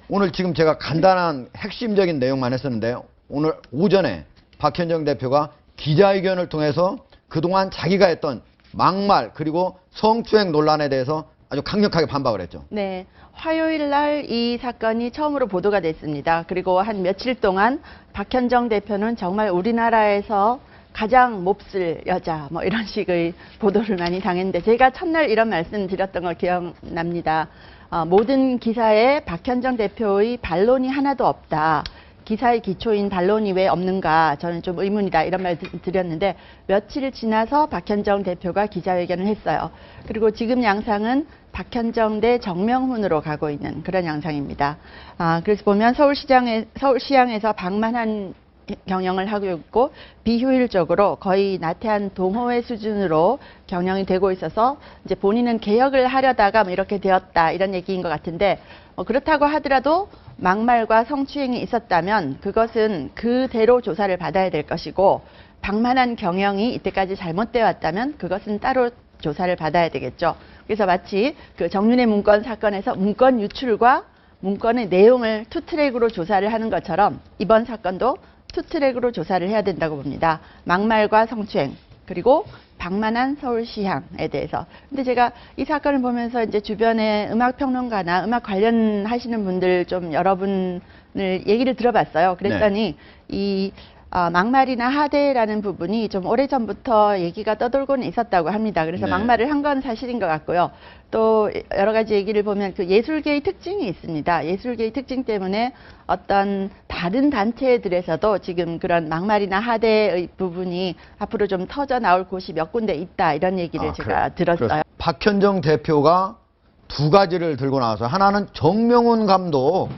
오늘 지금 제가 간단한 핵심적인 내용만 했었는데요. 오늘 오전에 박현정 대표가 기자회견을 통해서 그동안 자기가 했던 막말 그리고 성추행 논란에 대해서 아주 강력하게 반박을 했죠. 네, 화요일 날 이 사건이 처음으로 보도가 됐습니다. 그리고 한 며칠 동안 박현정 대표는 정말 우리나라에서 가장 몹쓸 여자 뭐 이런 식의 보도를 많이 당했는데 제가 첫날 이런 말씀 드렸던 거 기억납니다. 모든 기사에 박현정 대표의 반론이 하나도 없다. 기사의 기초인 반론이 왜 없는가 저는 좀 의문이다 이런 말 드렸는데 며칠 지나서 박현정 대표가 기자회견을 했어요. 그리고 지금 양상은 박현정 대 정명훈으로 가고 있는 그런 양상입니다. 그래서 보면 서울시장에서 방만한 경영을 하고 있고 비효율적으로 거의 나태한 동호회 수준으로 경영이 되고 있어서 이제 본인은 개혁을 하려다가 뭐 이렇게 되었다 이런 얘기인 것 같은데 그렇다고 하더라도 막말과 성추행이 있었다면 그것은 그대로 조사를 받아야 될 것이고 방만한 경영이 이때까지 잘못되어 왔다면 그것은 따로 조사를 받아야 되겠죠. 그래서 마치 그 정윤회 문건 사건에서 문건 유출과 문건의 내용을 투트랙으로 조사를 하는 것처럼 이번 사건도 투트랙으로 조사를 해야 된다고 봅니다. 막말과 성추행 그리고 방만한 서울시향에 대해서. 근데 제가 이 사건을 보면서 이제 주변에 음악평론가나 음악 관련하시는 분들 좀 여러분을 얘기를 들어봤어요. 그랬더니 이 막말이나 하대라는 부분이 좀 오래전부터 얘기가 떠돌고는 있었다고 합니다. 그래서 막말을 한 건 사실인 것 같고요. 또 여러 가지 얘기를 보면 그 예술계의 특징이 있습니다. 예술계의 특징 때문에 어떤 다른 단체들에서도 지금 그런 막말이나 하대의 부분이 앞으로 좀 터져 나올 곳이 몇 군데 있다 이런 얘기를 제가 들었어요. 박현정 대표가 두 가지를 들고 나와서 하나는 정명훈 감독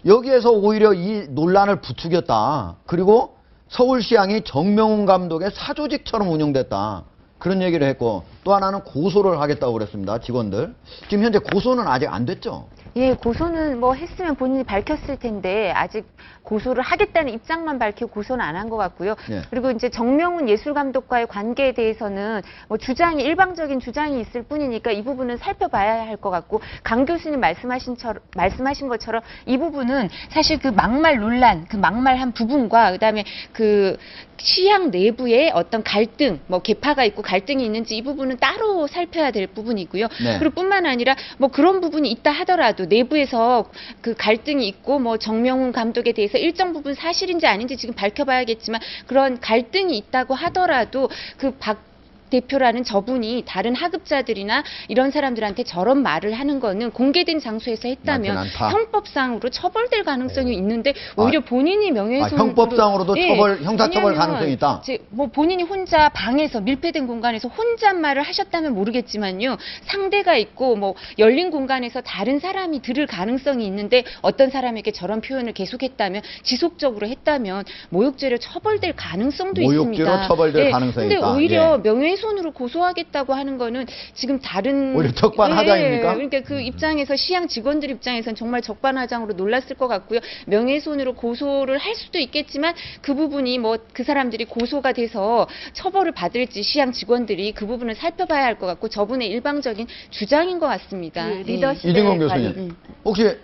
여기에서 오히려 이 논란을 부추겼다. 그리고 서울시향이 정명훈 감독의 사조직처럼 운영됐다. 그런 얘기를 했고 또 하나는 고소를 하겠다고 그랬습니다. 직원들. 지금 현재 고소는 아직 안 됐죠? 예, 고소는 뭐 했으면 본인이 밝혔을 텐데 아직 고소를 하겠다는 입장만 밝히고 고소는 안 한 것 같고요. 예. 그리고 이제 정명훈 예술감독과의 관계에 대해서는 뭐 주장이 일방적인 주장이 있을 뿐이니까 이 부분은 살펴봐야 할 것 같고 강 교수님 말씀하신 것처럼 이 부분은 사실 그 막말 논란, 그 막말한 부분과 그다음에 그 시향 내부의 어떤 갈등, 뭐 계파가 있고 갈등이 있는지 이 부분은 따로 살펴야 될 부분이고요. 네. 그리고 뿐만 아니라 뭐 그런 부분이 있다 하더라도 내부에서 그 갈등이 있고 뭐 정명훈 감독에 대해서 일정 부분 사실인지 아닌지 지금 밝혀봐야겠지만 그런 갈등이 있다고 하더라도 그 박 대표라는 저분이 다른 하급자들이나 이런 사람들한테 저런 말을 하는 거는 공개된 장소에서 했다면 형법상으로 처벌될 가능성이 있는데 오히려 본인이 명예훼손으로 형법상으로도 형사처벌 가능성이 있다. 뭐 본인이 혼자 방에서 밀폐된 공간에서 혼잣말을 하셨다면 모르겠지만요. 상대가 있고 뭐 열린 공간에서 다른 사람이 들을 가능성이 있는데 어떤 사람에게 저런 표현을 계속했다면 지속적으로 했다면 모욕죄로 처벌될 가능성도 있습니다. 모욕죄로 처벌될 가능성이 근데 있다. 오히려 명예훼손으로 고소하겠다고 하는 거는 지금 다른 오히려 적반하장입니까? 그러니까 그 입장에서 시향 직원들 입장에서는 정말 적반하장으로 놀랐을 것 같고요. 명예훼손으로 고소를 할 수도 있겠지만 그 부분이 뭐 그 사람들이 고소가 돼서 처벌을 받을지 시향 직원들이 그 부분을 살펴봐야 할 것 같고 저분의 일방적인 주장인 것 같습니다. 리더십 이진건 교수님, 혹시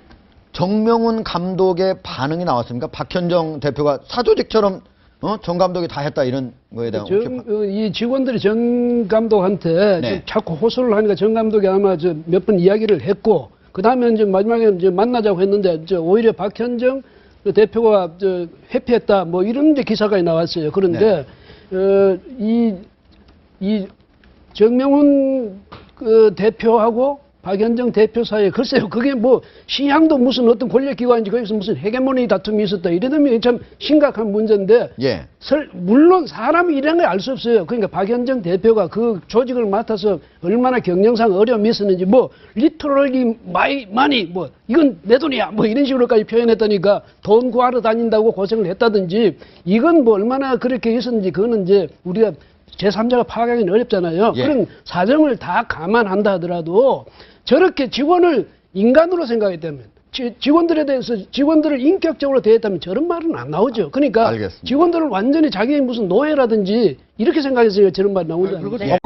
정명훈 감독의 반응이 나왔습니까? 박현정 대표가 사조직처럼 정 감독이 다 했다 이런 거에 대한 이 직원들이 정 감독한테 자꾸 호소를 하니까 정 감독이 아마 몇 번 이야기를 했고 그 다음에 이제 마지막에 이제 만나자고 했는데 오히려 박현정 대표가 회피했다 뭐 이런 이제 기사가 나왔어요. 그런데 이 정명훈 그 대표하고 박현정 대표 사이에 글쎄요 그게 뭐 시향도 무슨 어떤 권력기관인지 거기서 무슨 헤게모니 다툼이 있었다 이러면 참 심각한 문제인데 물론 사람이 이런 걸 알 수 없어요. 그러니까 박현정 대표가 그 조직을 맡아서 얼마나 경영상 어려움이 있었는지 뭐 리터럴리 마니 뭐 이건 내 돈이야 뭐 이런 식으로까지 표현했다니까 돈 구하러 다닌다고 고생을 했다든지 이건 뭐 얼마나 그렇게 있었는지 그거는 이제 우리가 제3자가 파악하기는 어렵잖아요. 그런 사정을 다 감안한다 하더라도 저렇게 직원을 인간으로 생각했다면 직원들에 대해서 직원들을 인격적으로 대했다면 저런 말은 안 나오죠. 그러니까 직원들을 완전히 자기의 무슨 노예라든지 이렇게 생각해서 저런 말이 나오지 않습니까?